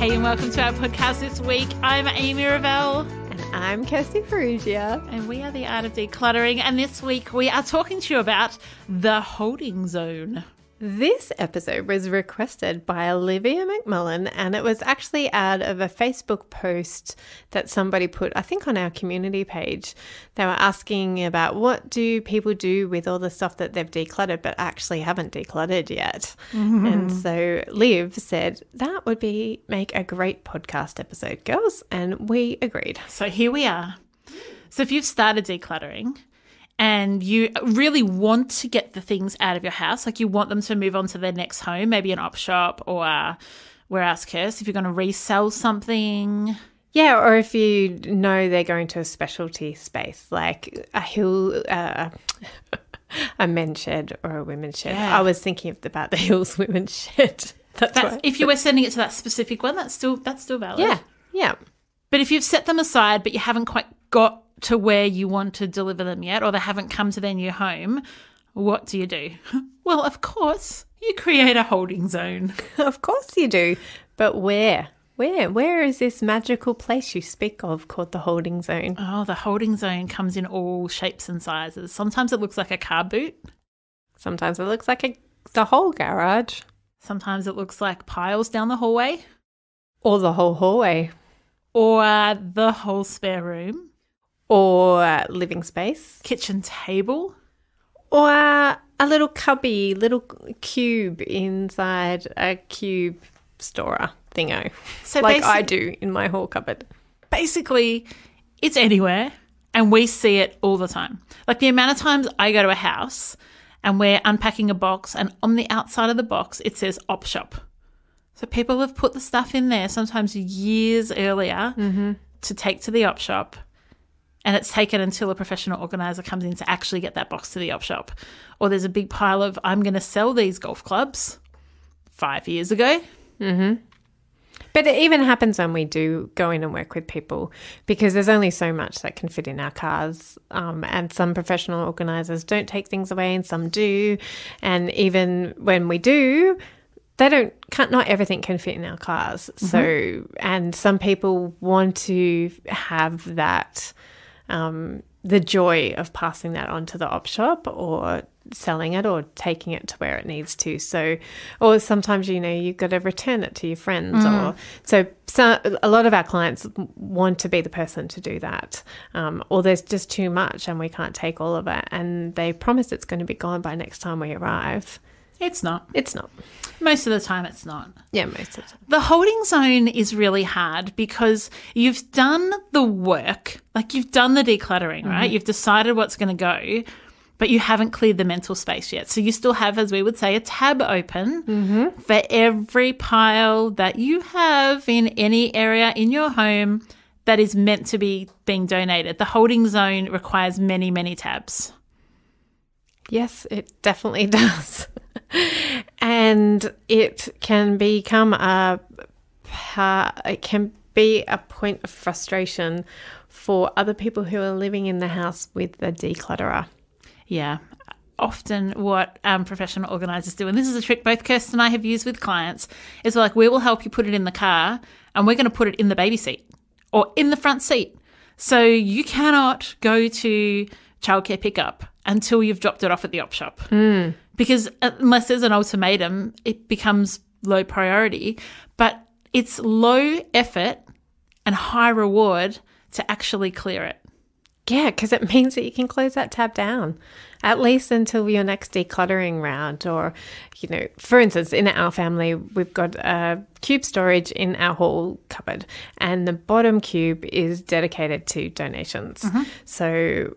Hey, and welcome to our podcast this week. I'm Amy Revell. And I'm Kirsty Perugia. And we are the Art of Decluttering. And this week we are talking to you about the holding zone. This episode was requested by Olivia McMullen, and it was actually out of a Facebook post that somebody put, I think, on our community page. They were asking about what do people do with all the stuff that they've decluttered but actually haven't decluttered yet. Mm-hmm. And so Liv said that would make a great podcast episode, girls, and we agreed. So here we are. So if you've started decluttering and you really want to get the things out of your house, like you want them to move on to their next home, maybe an op shop or where else, Kirst, if you're going to resell something. Yeah, or if you know they're going to a specialty space like a men's shed or a women's shed. Yeah. I was thinking about the Hills women's shed. That's if you were sending it to that specific one, that's still valid. Yeah. But if you've set them aside but you haven't quite got to where you want to deliver them yet, or they haven't come to their new home, what do you do? Well, of course, you create a holding zone. Of course you do. But where? Where is this magical place you speak of called the holding zone? Oh, the holding zone comes in all shapes and sizes. Sometimes it looks like a car boot. Sometimes it looks like the whole garage. Sometimes it looks like piles down the hallway. Or the whole hallway. Or the whole spare room. Or living space. Kitchen table. Or a little cubby, little cube inside a cube storer thingo. So like I do in my hall cupboard. Basically, it's anywhere and we see it all the time. Like the amount of times I go to a house and we're unpacking a box and on the outside of the box it says op shop. So people have put the stuff in there sometimes years earlier to take to the op shop. And it's taken until a professional organiser comes in to actually get that box to the op shop. Or there's a big pile of, I'm going to sell these golf clubs 5 years ago. Mm-hmm. But it even happens when we do go in and work with people because there's only so much that can fit in our cars. And some professional organisers don't take things away and some do. And even when we do, not everything can fit in our cars. Mm-hmm. So, and some people want to have that the joy of passing that on to the op shop or selling it or taking it to where it needs to. So, or sometimes, you've got to return it to your friends. So a lot of our clients want to be the person to do that. Or there's just too much and we can't take all of it. And they promise it's going to be gone by next time we arrive. It's not. Most of the time it's not. Yeah, most of the time. The holding zone is really hard because you've done the work, like you've done the decluttering, right? You've decided what's going to go, but you haven't cleared the mental space yet. So you still have, as we would say, a tab open for every pile that you have in any area in your home that is meant to be being donated. The holding zone requires many, many tabs. Yes, it definitely does. And it can become a point of frustration for other people who are living in the house with the declutterer. Yeah. Often what professional organisers do, and this is a trick both Kirsten and I have used with clients, is like, we will help you put it in the car and we're going to put it in the baby seat or in the front seat. So you cannot go to childcare pickup until you've dropped it off at the op shop. Because unless there's an ultimatum, it becomes low priority. But it's low effort and high reward to actually clear it. Yeah, because it means that you can close that tab down, at least until your next decluttering round. Or, for instance, in our family, we've got a cube storage in our hall cupboard, and the bottom cube is dedicated to donations. So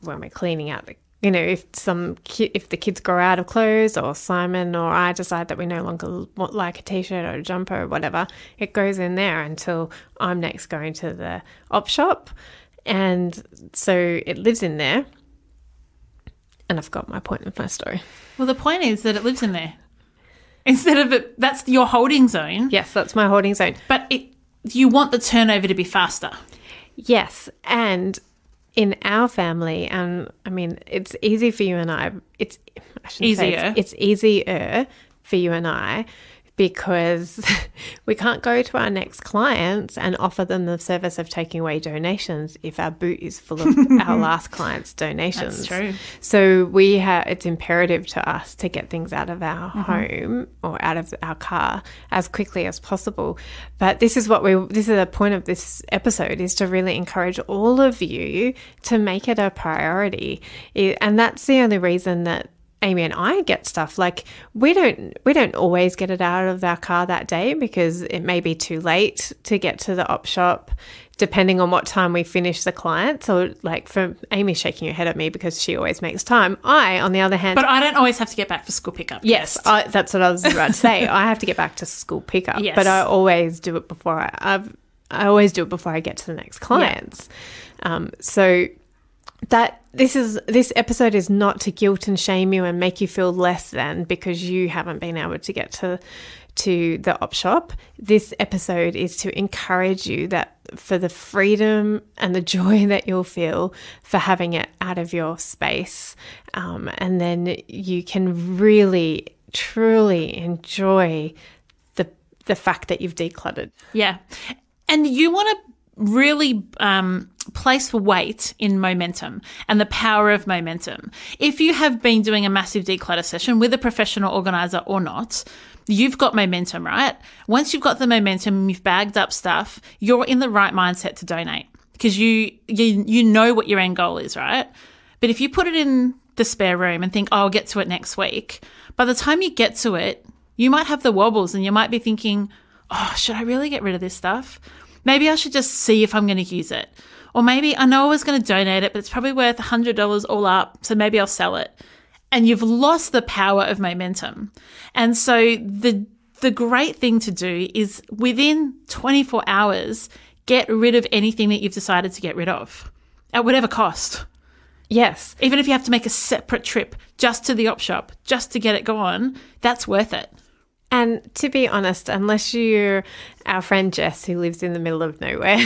when we're cleaning out if the kids grow out of clothes, or Simon or I decide that we no longer want like a t-shirt or a jumper or whatever, it goes in there until I'm next going to the op shop. And so it lives in there. And I forgot my point of my story. Well, the point is that it lives in there. Instead of it, that's your holding zone. Yes, that's my holding zone. But you want the turnover to be faster. Yes, and in our family, and I mean, it's easy for you and I. It's easier for you and I because we can't go to our next clients and offer them the service of taking away donations if our boot is full of our last client's donations. That's true. So it's imperative to us to get things out of our home or out of our car as quickly as possible. But this is the point of this episode, is to really encourage all of you to make it a priority. And that's the only reason that Amy and I get stuff. Like, we don't always get it out of our car that day because it may be too late to get to the op shop, depending on what time we finish the client. So, like, for Amy shaking her head at me because she always makes time. I, on the other hand, but I don't always have to get back for school pickup. Yes, that's what I was about to say. I have to get back to school pickup, yes. But I always do it before I always do it before I get to the next clients. Yeah. So that this episode is not to guilt and shame you and make you feel less than because you haven't been able to get to the op shop. This episode is to encourage you that for the freedom and the joy that you'll feel for having it out of your space, and then you can really truly enjoy the fact that you've decluttered. Yeah, and you want to really place weight in momentum and the power of momentum. If you have been doing a massive declutter session with a professional organizer or not, you've got momentum, right? Once you've got the momentum, you've bagged up stuff, you're in the right mindset to donate because you know what your end goal is, right? But if you put it in the spare room and think, oh, I'll get to it next week, by the time you get to it, you might have the wobbles and you might be thinking, oh, should I really get rid of this stuff? Maybe I should just see if I'm going to use it. Or maybe I know I was going to donate it, but it's probably worth $100 all up, so maybe I'll sell it. And you've lost the power of momentum. And so the great thing to do is within 24 hours, get rid of anything that you've decided to get rid of at whatever cost. Yes. Even if you have to make a separate trip just to the op shop, just to get it gone, that's worth it. And to be honest, unless you're our friend Jess who lives in the middle of nowhere,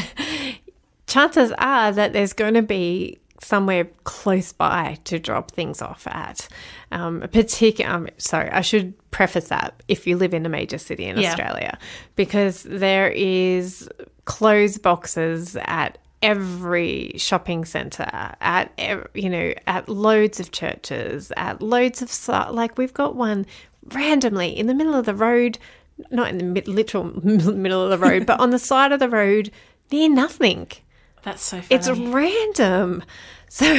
chances are that there's going to be somewhere close by to drop things off at. Sorry, I should preface that if you live in a major city in Australia, because there is clothes boxes at every shopping centre, at loads of churches, at loads of like we've got one randomly in the middle of the road, not in the literal middle of the road, but on the side of the road near nothing. That's so funny. It's random. So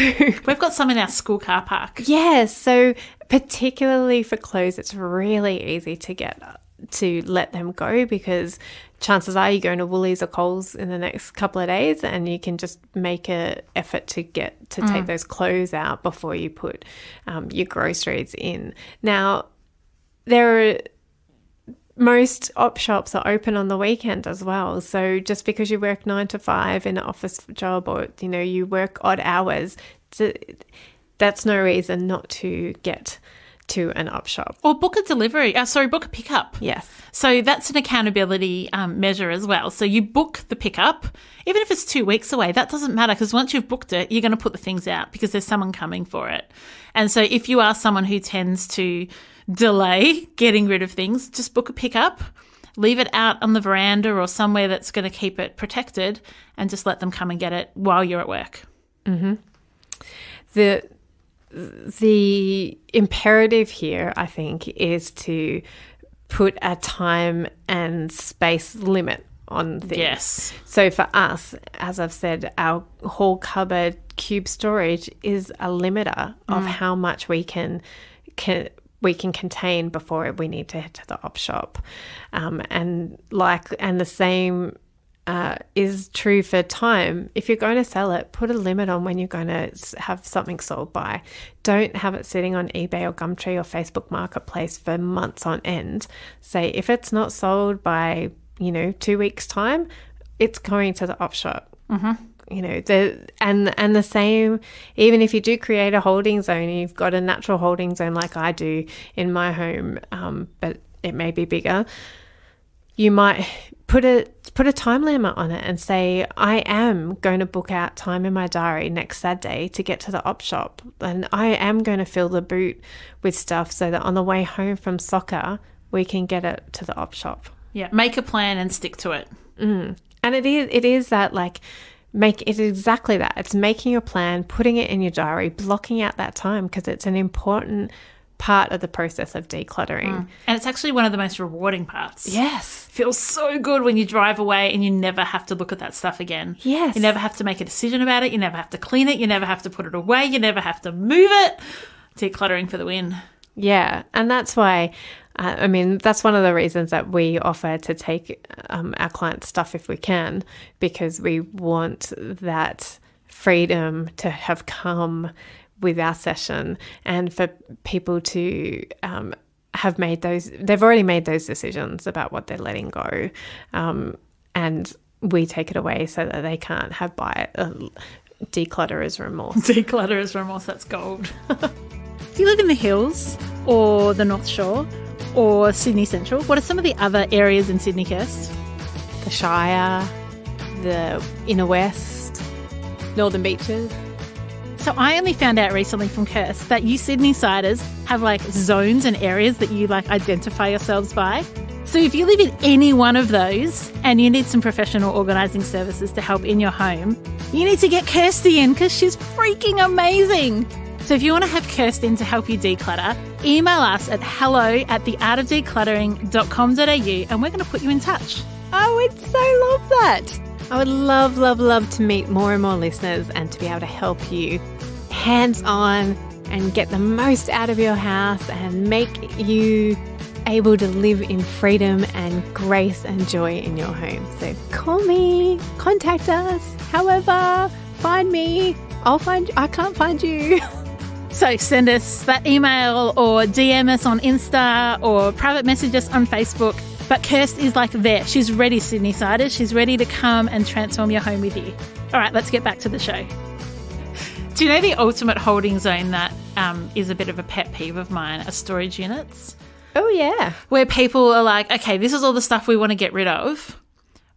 we've got some in our school car park. Yes. So particularly for clothes, it's really easy to let them go because chances are you're going to Woolies or Coles in the next couple of days and you can just make an effort to take those clothes out before you put your groceries in. Now, most op shops are open on the weekend as well. So just because you work 9 to 5 in an office job or, you work odd hours, that's no reason not to get to an op shop. Or book a book a pickup. Yes. So that's an accountability measure as well. So you book the pickup, even if it's 2 weeks away, that doesn't matter because once you've booked it, you're going to put the things out because there's someone coming for it. And so if you are someone who tends to delay getting rid of things, just book a pickup, leave it out on the veranda or somewhere that's going to keep it protected and just let them come and get it while you're at work. Mm-hmm. The imperative here, I think, is to put a time and space limit on things. Yes. So for us, as I've said, our whole cupboard cube storage is a limiter of how much we can contain before we need to head to the op shop. And the same is true for time. If you're going to sell it, put a limit on when you're going to have something sold by. Don't have it sitting on eBay or Gumtree or Facebook Marketplace for months on end. Say if it's not sold by 2 weeks time, it's going to the op shop. Mm-hmm. And the same, even if you do create a holding zone, you've got a natural holding zone like I do in my home, but it may be bigger. You might put a time limit on it and say, I am going to book out time in my diary next Saturday to get to the op shop, and I am going to fill the boot with stuff so that on the way home from soccer, we can get it to the op shop. Yeah, make a plan and stick to it. And it is that, like, make it exactly that. It's making a plan, putting it in your diary, blocking out that time, because it's an important part of the process of decluttering. And it's actually one of the most rewarding parts. Yes. Feels so good when you drive away and you never have to look at that stuff again. Yes. You never have to make a decision about it. You never have to clean it. You never have to put it away. You never have to move it. Decluttering for the win. Yeah. And that's why, that's one of the reasons that we offer to take our clients' stuff if we can, because we want that freedom to have come with our session, and for people to have made they've already made those decisions about what they're letting go, and we take it away so that they can't have declutter as remorse. Declutter as remorse, that's gold. Do you live in the hills or the North Shore or Sydney Central? What are some of the other areas in Sydney, Kirst? The Shire, the Inner West, Northern Beaches. So I only found out recently from Kirst that you Sydney-siders have like zones and areas that you like identify yourselves by. So if you live in any one of those and you need some professional organising services to help in your home, you need to get Kirsty in because she's freaking amazing. So if you want to have Kirsty in to help you declutter, email us at hello@theartofdecluttering.com.au and we're going to put you in touch. I would so love that. I would love, love, love to meet more and more listeners and to be able to help you hands-on and get the most out of your house and make you able to live in freedom and grace and joy in your home. So call me, contact us, however, find me. I can't find you. So send us that email or DM us on Insta or private message us on Facebook. But Kirst is like there. She's ready, Sydney-siders. She's ready to come and transform your home with you. All right, let's get back to the show. Do you know the ultimate holding zone that is a bit of a pet peeve of mine are storage units? Oh, yeah. Where people are like, okay, this is all the stuff we want to get rid of.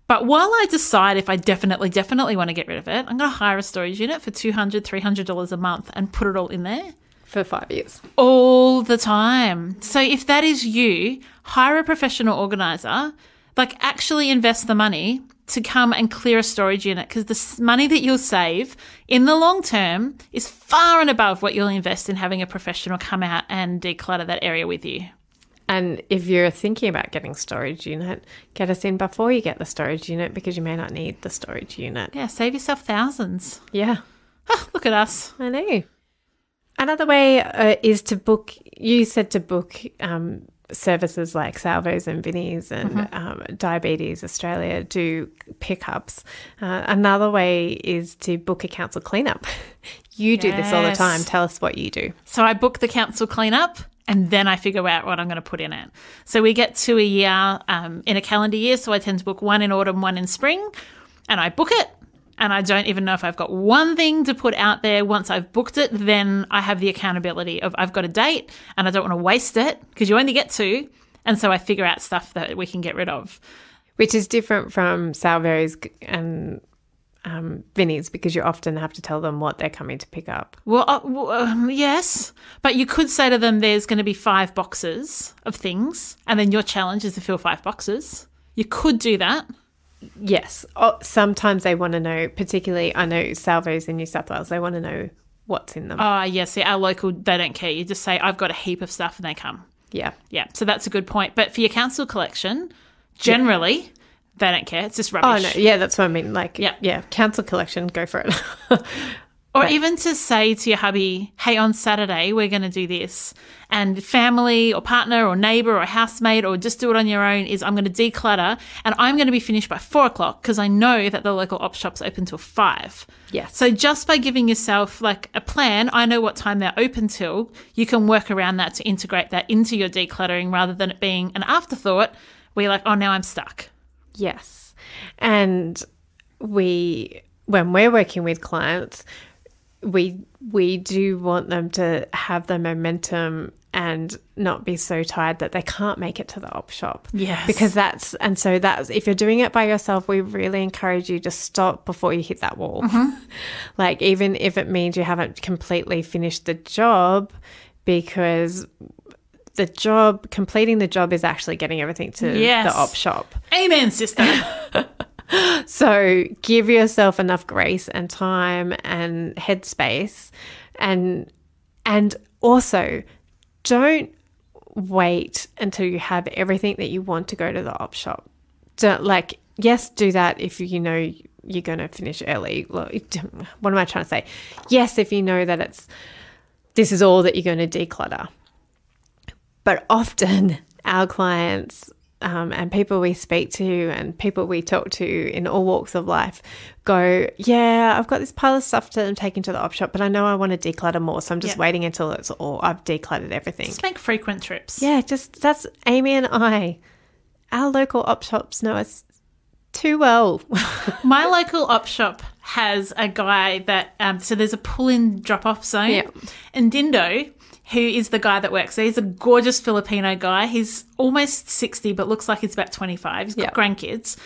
But while I decide if I definitely want to get rid of it, I'm going to hire a storage unit for $200, $300 a month and put it all in there. For 5 years. All the time. So if that is you, hire a professional organiser, like actually invest the money to come and clear a storage unit, because the money that you'll save in the long term is far and above what you'll invest in having a professional come out and declutter that area with you. And if you're thinking about getting a storage unit, get us in before you get the storage unit, because you may not need the storage unit. Yeah, save yourself thousands. Yeah. Oh, look at us. I know. Another way is to book, you said to book services like Salvos and Vinnies and Diabetes Australia do pickups. Another way is to book a council cleanup. You do this all the time. Tell us what you do. So I book the council cleanup and then I figure out what I'm going to put in it. So we get 2 a year in a calendar year. So I tend to book one in autumn, one in spring, and I book it. And I don't even know if I've got one thing to put out there. Once I've booked it, then I have the accountability of I've got a date and I don't want to waste it, because you only get 2. And so I figure out stuff that we can get rid of. Which is different from Salvos and Vinnies, because you often have to tell them what they're coming to pick up. Well, yes. But you could say to them there's going to be 5 boxes of things and then your challenge is to fill 5 boxes. You could do that. Yes. Sometimes they want to know, particularly I know Salvos in New South Wales, they want to know what's in them. Oh, yes. Yeah, our local, they don't care. You just say, I've got a heap of stuff and they come. Yeah. Yeah. So that's a good point. But for your council collection, generally, they don't care. It's just rubbish. Oh, no. Yeah, that's what I mean. Like, yeah, council collection, go for it. Or even to say to your hubby, hey, on Saturday, we're going to do this. And family or partner or neighbour or housemate, or just do it on your own, is I'm going to declutter and I'm going to be finished by 4 o'clock because I know that the local op shop's open till 5. Yes. So just by giving yourself like a plan, I know what time they're open till, you can work around that to integrate that into your decluttering rather than it being an afterthought where you're like, oh, now I'm stuck. Yes. And when we're working with clients, we do want them to have the momentum and not be so tired that they can't make it to the op shop. Yes. Because that's if you're doing it by yourself, we really encourage you to stop before you hit that wall. Mm-hmm. Like, even if it means you haven't completely finished the job, because completing the job is actually getting everything to the op shop. Amen, sister. So give yourself enough grace and time and headspace, and also don't wait until you have everything that you want to go to the op shop. Yes, do that if you know you're going to finish early. What am I trying to say? Yes, if you know that this is all that you're going to declutter. But often our clients and people we speak to and people we talk to in all walks of life go, yeah, I've got this pile of stuff that I'm taking to the op shop, but I know I want to declutter more, so I'm just waiting until I've decluttered everything. Just make frequent trips. Yeah, that's Amy and I. Our local op shops know us too well. My local op shop has a guy that, so there's a pull-in drop-off zone. Yeah. And Dindo, who is the guy that works there, he's a gorgeous Filipino guy. He's almost 60, but looks like he's about 25. He's got grandkids.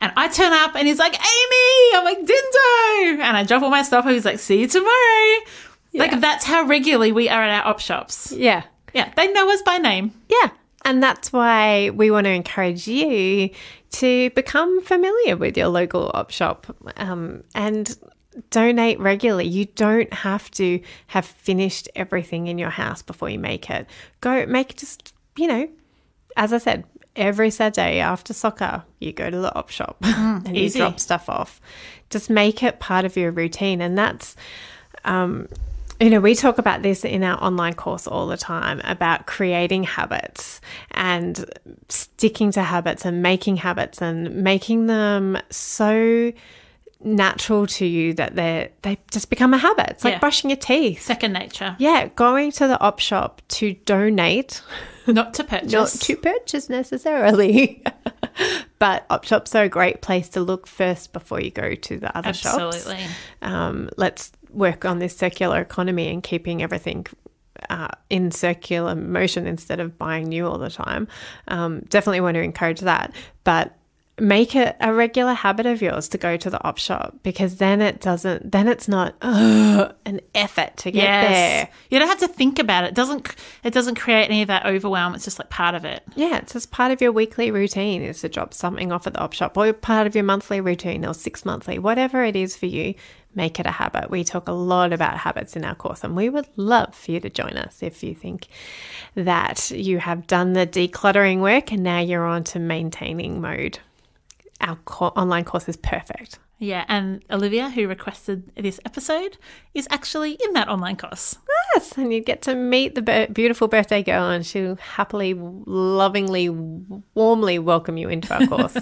And I turn up and he's like, Amy! I'm like, Dindo! And I drop all my stuff and he's like, see you tomorrow. Yeah. Like, that's how regularly we are at our op shops. Yeah. Yeah, they know us by name. Yeah. And that's why we want to encourage you to become familiar with your local op shop and donate regularly. You don't have to have finished everything in your house before you make it. Go make just, as I said, every Saturday after soccer, you go to the op shop and easy. You drop stuff off. Just make it part of your routine. And that's, we talk about this in our online course all the time about creating habits and sticking to habits and making them so natural to you that they just become a habit. It's like brushing your teeth. Second nature. Yeah, going to the op shop to donate. Not to purchase. Not to purchase necessarily. But op shops are a great place to look first before you go to the other shops. Absolutely. Let's work on this circular economy and keeping everything in circular motion instead of buying new all the time. Definitely want to encourage that. But make it a regular habit of yours to go to the op shop, because then it's not an effort to get there. You don't have to think about it. It doesn't create any of that overwhelm. It's just like part of it. Yeah, it's just part of your weekly routine is to drop something off at the op shop, or part of your monthly routine or 6 monthly, whatever it is for you. Make it a habit. We talk a lot about habits in our course, and we would love for you to join us if you think that you have done the decluttering work and now you're on to maintaining mode. Our online course is perfect. Yeah, and Olivia, who requested this episode, is actually in that online course. Yes, and you get to meet the beautiful birthday girl, and she'll happily, lovingly, warmly welcome you into our course.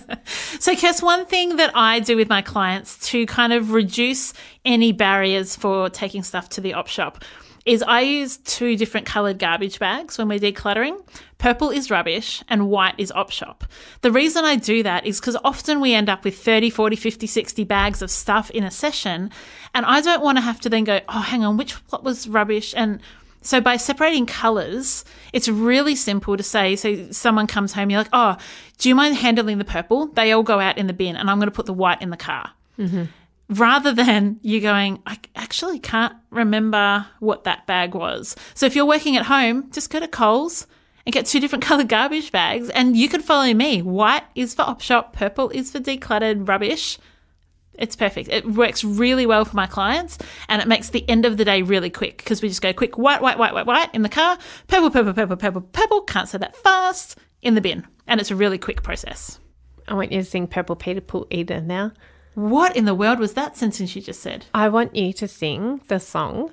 So, Kirst, one thing that I do with my clients to kind of reduce any barriers for taking stuff to the op shop is I use 2 different coloured garbage bags when we're decluttering. Purple is rubbish and white is op shop. The reason I do that is because often we end up with 30, 40, 50, 60 bags of stuff in a session, and I don't want to have to then go, oh, hang on, which plot was rubbish? And so by separating colours, it's really simple to say, so someone comes home, you're like, oh, do you mind handling the purple? They all go out in the bin and I'm going to put the white in the car. Mm-hmm. Rather than you going, I actually can't remember what that bag was. So if you're working at home, just go to Coles and get 2 different coloured garbage bags, and you can follow me. White is for op shop, purple is for decluttered rubbish. It's perfect. It works really well for my clients, and it makes the end of the day really quick because we just go quick, white, white, white, white, white in the car, purple, purple, purple, purple, purple, can't say that fast, in the bin. And it's a really quick process. I want you to sing Purple People Eater now. What in the world was that sentence you just said? I want you to sing the song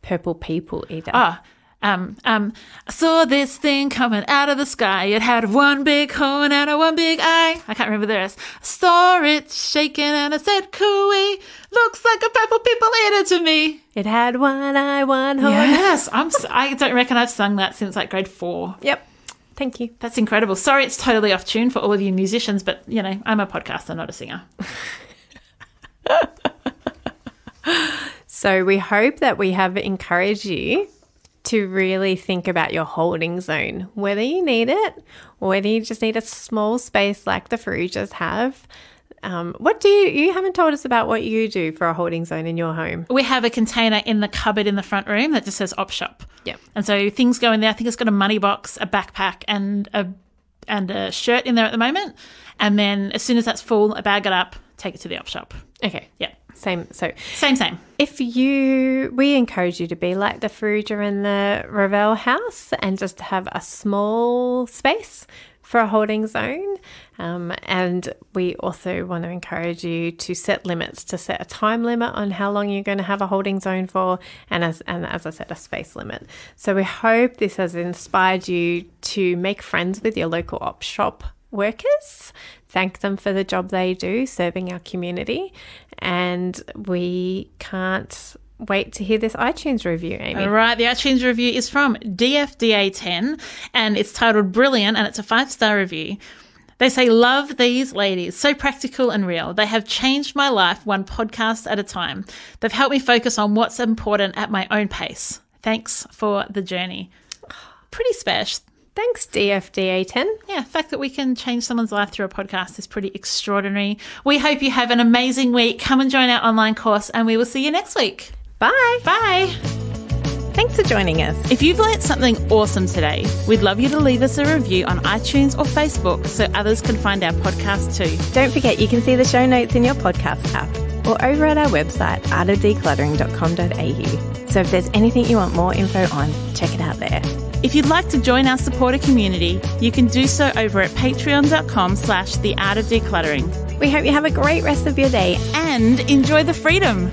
Purple People Eater. I saw this thing coming out of the sky. It had 1 big horn and a 1 big eye. I can't remember the rest. I saw it shaking and I said, cooey, looks like a purple people eater to me. It had 1 eye, 1 horn. Yes, I don't reckon I've sung that since like grade 4. Yep. Thank you. That's incredible. Sorry, it's totally off tune for all of you musicians, but, I'm a podcaster, not a singer. So we hope that we have encouraged you to really think about your holding zone, whether you need it or whether you just need a small space like the Ferrugias have. What do you haven't told us about what you do for a holding zone in your home? We have a container in the cupboard in the front room that just says op shop. Yep. And so things go in there. I think it's got a money box, a backpack, and a shirt in there at the moment. And then as soon as that's full, I bag it up, take it to the op shop. Okay. Yeah. Same. So Same. We encourage you to be like the Faruja and the Ravel house and just have a small space for a holding zone. And we also want to encourage you to set limits, to set a time limit on how long you're going to have a holding zone for, and as I said, a space limit. So we hope this has inspired you to make friends with your local op shop workers, thank them for the job they do serving our community, and we can't wait to hear this iTunes review, Amy. All right, the iTunes review is from DFDA10 and it's titled Brilliant and it's a 5-star review. They say, love these ladies, so practical and real. They have changed my life one podcast at a time. They've helped me focus on what's important at my own pace. Thanks for the journey. Pretty special. Thanks, DFDA10. Yeah, the fact that we can change someone's life through a podcast is pretty extraordinary. We hope you have an amazing week. Come and join our online course and we will see you next week. Bye. Bye. Thanks for joining us. If you've learnt something awesome today, we'd love you to leave us a review on iTunes or Facebook so others can find our podcast too. Don't forget you can see the show notes in your podcast app or over at our website, artofdecluttering.com.au. So if there's anything you want more info on, check it out there. If you'd like to join our supporter community, you can do so over at patreon.com/theartofdecluttering. We hope you have a great rest of your day and enjoy the freedom.